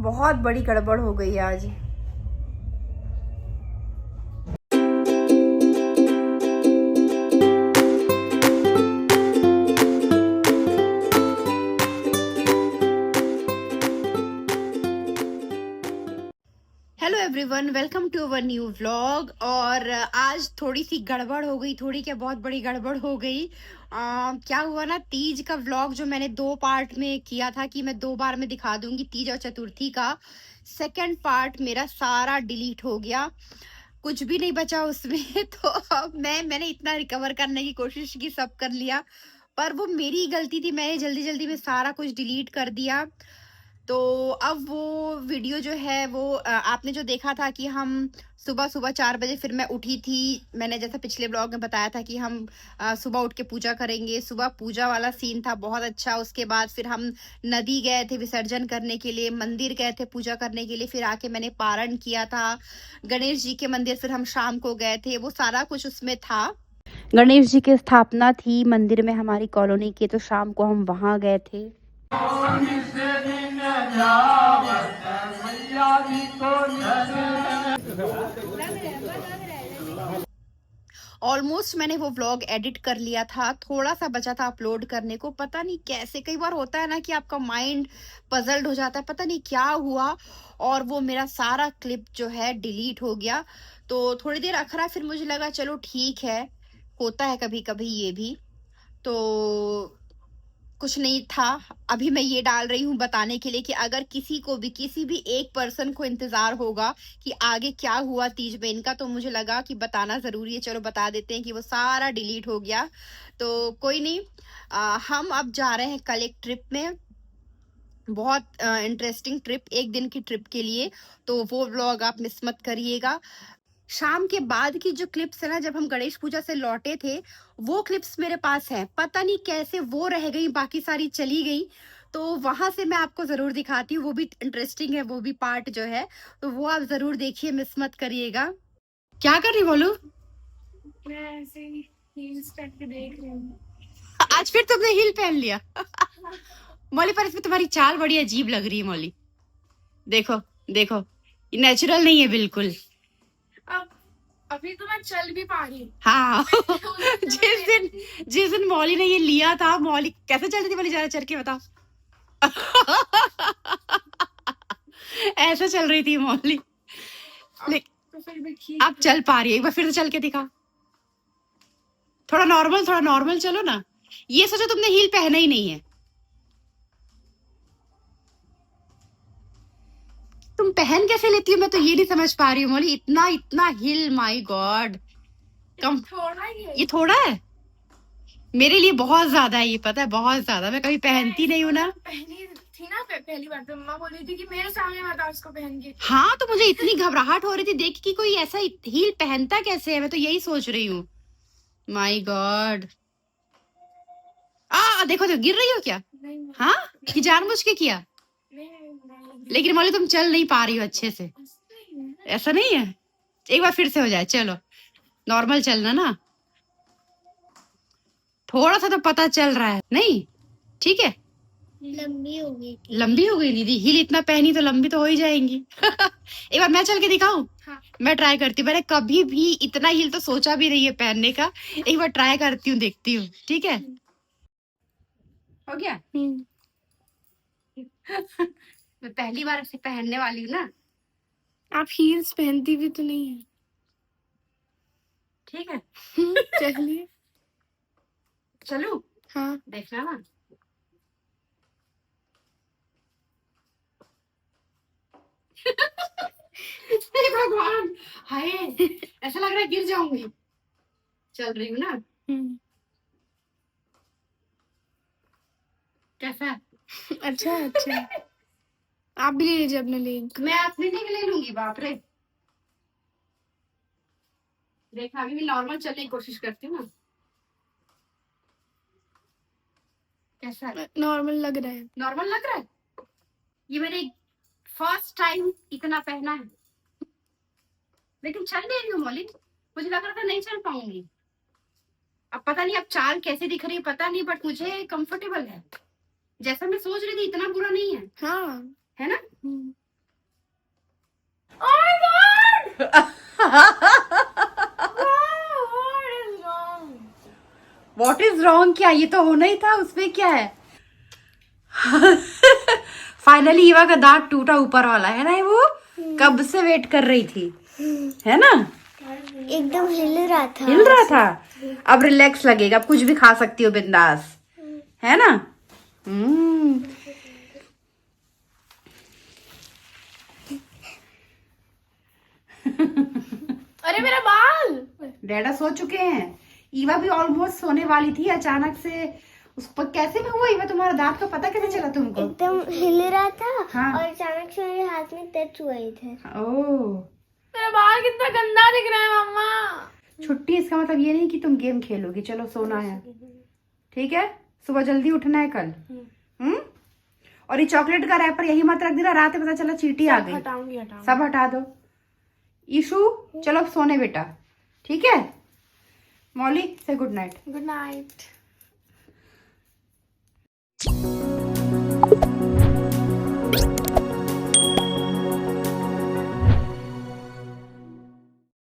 बहुत बड़ी गड़बड़ हो गई आज। Hello everyone, welcome to our new vlog. और आज थोड़ी सी गड़बड़ हो गई, थोड़ी क्या बहुत बड़ी गड़बड़ हो गई। क्या हुआ ना, तीज का व्लॉग जो मैंने 2 पार्ट में किया था कि मैं 2 बार में दिखा दूंगी, तीज और चतुर्थी का सेकंड पार्ट मेरा सारा डिलीट हो गया, कुछ भी नहीं बचा उसमें। तो अब मैंने इतना रिकवर करने की कोशिश की, सब कर लिया, पर वो मेरी गलती थी, मैंने जल्दी जल्दी में सारा कुछ डिलीट कर दिया। तो अब वो वीडियो जो है वो आपने जो देखा था कि हम सुबह सुबह 4 बजे फिर मैं उठी थी। मैंने जैसा पिछले ब्लॉग में बताया था कि हम सुबह उठ के पूजा करेंगे, सुबह पूजा वाला सीन था बहुत अच्छा। उसके बाद फिर हम नदी गए थे विसर्जन करने के लिए, मंदिर गए थे पूजा करने के लिए, फिर आके मैंने पारण किया था गणेश जी के मंदिर, फिर हम शाम को गए थे, वो सारा कुछ उसमें था। गणेश जी की स्थापना थी मंदिर में हमारी कॉलोनी के, तो शाम को हम वहां गए थे। ऑलमोस्ट मैंने वो व्लॉग एडिट कर लिया था, थोड़ा सा बचा था अपलोड करने को। पता नहीं कैसे, कई बार होता है ना कि आपका माइंड पजल्ड हो जाता है, पता नहीं क्या हुआ, और वो मेरा सारा क्लिप जो है डिलीट हो गया। तो थोड़ी देर अखरा, फिर मुझे लगा चलो ठीक है, होता है कभी कभी ये भी। तो कुछ नहीं था। अभी मैं ये डाल रही हूँ बताने के लिए कि अगर किसी भी एक पर्सन को इंतजार होगा कि आगे क्या हुआ तीज बेन का, तो मुझे लगा कि बताना जरूरी है, चलो बता देते हैं कि वो सारा डिलीट हो गया। तो कोई नहीं, हम अब जा रहे हैं कल एक ट्रिप में, बहुत इंटरेस्टिंग ट्रिप, एक दिन की ट्रिप के लिए। तो वो व्लॉग आप मिस मत करिएगा। शाम के बाद की जो क्लिप्स है ना, जब हम गणेश पूजा से लौटे थे, वो क्लिप्स मेरे पास है, पता नहीं कैसे वो रह गई, बाकी सारी चली गई। तो वहां से मैं आपको जरूर दिखाती हूँ, वो भी इंटरेस्टिंग है, वो भी पार्ट जो है, तो वो आप जरूर देखिए, मिस मत करिएगा। क्या कर रही बोलू? मैं ऐसे ही हील्स करके देख रही हूँ। आज फिर तुमने हील पहन लिया। मौली, पर इसमें तुम्हारी चाल बड़ी अजीब लग रही है मौली। देखो देखो, ये नेचुरल नहीं है बिल्कुल। अब अभी तो मैं चल भी पा रही हूँ। हाँ। उस दिन जिस दिन मौली ने ये लिया था, मौली कैसे चल रही थी मौली, जरा चल के बताओ। ऐसे चल रही थी मौली, तो फिर भी ठीक अब चल पा रही है। एक बार फिर से चल के दिखा, थोड़ा नॉर्मल चलो ना। ये सोचो तुमने हील पहना ही नहीं है। तुम पहन कैसे लेती हो, मैं तो ये नहीं समझ पा रही हूँ मौली, इतना इतना हील, माय गॉड। कम, थोड़ा ही है। ये थोड़ा है, मेरे लिए बहुत ज्यादा है, ये पता है, बहुत ज्यादा। मैं कभी पहनती नहीं हूँ ना। पहनी थी ना पहली बार, तो मम्मा बोल रही थी कि मेरे सामने मत आओ उसको पहन के। हाँ, तो मुझे इतनी घबराहट हो रही थी देख कि कोई ऐसा हील पहनता कैसे है, मैं तो यही सोच रही हूँ। माय गॉड, देखो तो गिर रही हो क्या? नहीं हाँ, कि जानबूझ के किया? नहीं। लेकिन मौली तुम चल नहीं पा रही हो अच्छे से, ऐसा नहीं है। एक बार फिर से हो जाए, चलो नॉर्मल चलना ना, थोड़ा सा तो पता चल रहा है नहीं? ठीक है, लंबी हो गई थी। लंबी हो गई दीदी, हील इतना पहनी तो लंबी तो हो ही जाएंगी। एक बार मैं चल के दिखाऊं? हाँ। मैं ट्राई करती हूँ, मैंने कभी भी इतना हील तो सोचा भी नहीं है पहनने का। एक बार ट्राई करती हूँ, देखती हूँ, ठीक है? हो गया। मैं पहली बार इसे पहनने वाली हूँ ना। आप हील्स पहनती भी तो नहीं है। ठीक है, चलिए। चलू? हाँ। देखना ना। हे भगवान, हाय, ऐसा लग रहा है गिर जाऊंगी। चल रही हूँ ना, कैसा है? अच्छा अच्छा। आप भी ले लीजिए अपने लिंक। मैं अपने लिए ले लूंगी, बाप रे। देखा, अभी भी नॉर्मल चलने की कोशिश करती हूँ ना। कैसा है? नॉर्मल लग रहा है। नॉर्मल लग रहा है? ये मैंने फर्स्ट टाइम इतना पहना है, लेकिन चल नहीं रही हूँ मौलिक, मुझे लग रहा था नहीं चल पाऊंगी। अब पता नहीं अब चाल कैसे दिख रही है पता नहीं, बट मुझे कंफर्टेबल है, जैसा मैं सोच रही थी इतना बुरा नहीं है। हाँ। है ना? कंफर्म किया, ये तो होना ही था, उसमें क्या है। फाइनली ईवा का दांत टूटा ऊपर वाला है ना, वो कब से वेट कर रही थी, है ना। एकदम हिल रहा था। हिल रहा था। अब रिलैक्स लगेगा, अब कुछ भी खा सकती हो बिंदास, है ना। अरे मेरा बाल। डैडा सो चुके हैं। ईवा भी ऑलमोस्ट सोने वाली थी, अचानक से उस पर कैसे में हुआ ईवा, तुम्हारा दांत का पता कैसे चला तुमको। एकदम हिल रहा था। हाँ। और अचानक से मेरे हाथ में टच हुआ इधर। ओह, मेरा बाल कितना गंदा दिख रहा है मम्मा। छुट्टी इसका मतलब ये नहीं कि तुम गेम खेलोगी, चलो सोना है, ठीक है। सुबह जल्दी उठना है कल। और ये चॉकलेट का रैपर यही मत रख देना, रात में पता चला चींटी आ गई। हटाऊंगी सब हटा दो। ईशु चलो अब सोने बेटा, ठीक है। मौली से गुड नाइट। Good night.